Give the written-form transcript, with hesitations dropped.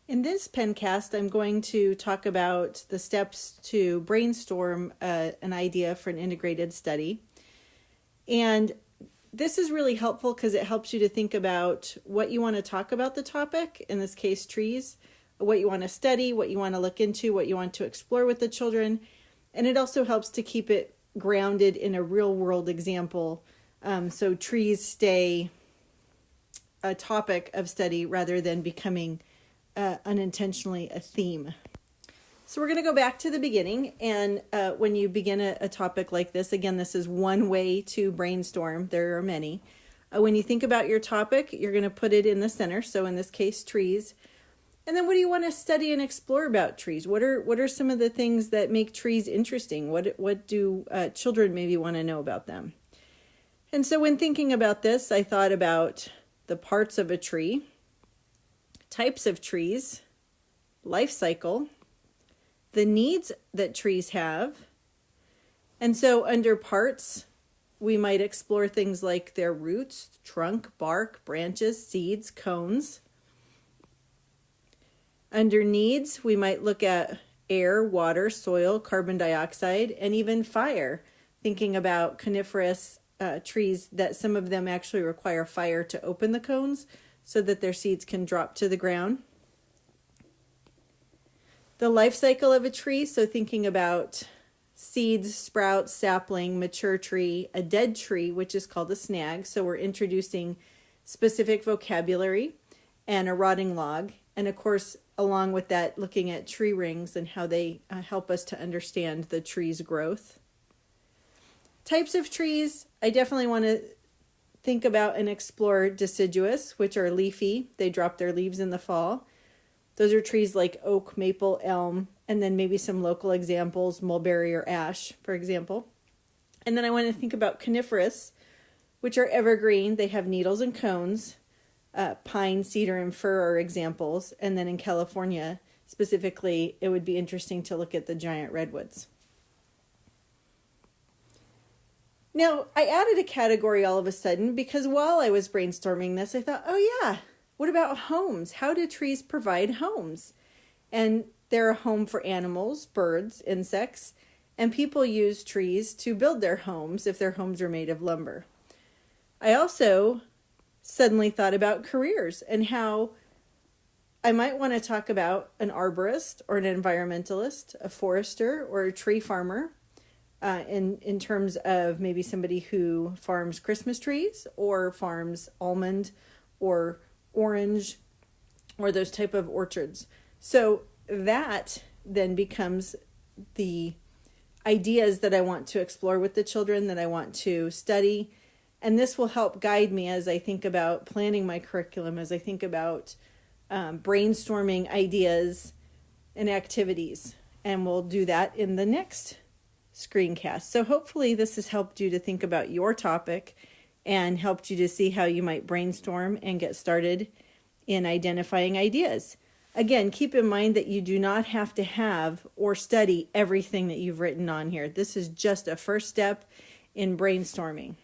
In this pencast, I'm going to talk about the steps to brainstorm an idea for an integrated study. And this is really helpful because it helps you to think about what you want to talk about the topic, in this case, trees, what you want to study, what you want to look into, what you want to explore with the children. And it also helps to keep it grounded in a real world example, so trees stay a topic of study rather than becoming unintentionally a theme. So we're going to go back to the beginning, and when you begin a topic like this, again, this is one way to brainstorm. There are many. When you think about your topic, you're going to put it in the center, so in this case, trees. And then what do you want to study and explore about trees? What are some of the things that make trees interesting? What do children maybe want to know about them? And so when thinking about this, I thought about the parts of a tree, types of trees, life cycle, the needs that trees have. And so under parts, we might explore things like their roots, trunk, bark, branches, seeds, cones. Under needs, we might look at air, water, soil, carbon dioxide, and even fire, thinking about coniferous trees that some of them actually require fire to open the cones so that their seeds can drop to the ground. The life cycle of a tree, so thinking about seeds, sprouts, sapling, mature tree, a dead tree, which is called a snag. So we're introducing specific vocabulary, and a rotting log. And of course, along with that, looking at tree rings and how they help us to understand the tree's growth. Types of trees, I definitely want to think about and explore deciduous, which are leafy. They drop their leaves in the fall. Those are trees like oak, maple, elm, and then maybe some local examples, mulberry or ash, for example. And then I want to think about coniferous, which are evergreen. They have needles and cones. Pine, cedar, and fir are examples. And then in California, specifically, it would be interesting to look at the giant redwoods. Now, I added a category all of a sudden because while I was brainstorming this, I thought, oh yeah, what about homes? How do trees provide homes? And they're a home for animals, birds, insects, and people use trees to build their homes if their homes are made of lumber. I also suddenly thought about careers and how I might want to talk about an arborist or an environmentalist, a forester or a tree farmer, in terms of maybe somebody who farms Christmas trees or farms almond or orange or those type of orchards. So that then becomes the ideas that I want to explore with the children, that I want to study. And this will help guide me as I think about planning my curriculum, as I think about brainstorming ideas and activities. And we'll do that in the next screencast. So hopefully this has helped you to think about your topic and helped you to see how you might brainstorm and get started in identifying ideas. Again, keep in mind that you do not have to have or study everything that you've written on here. This is just a first step in brainstorming.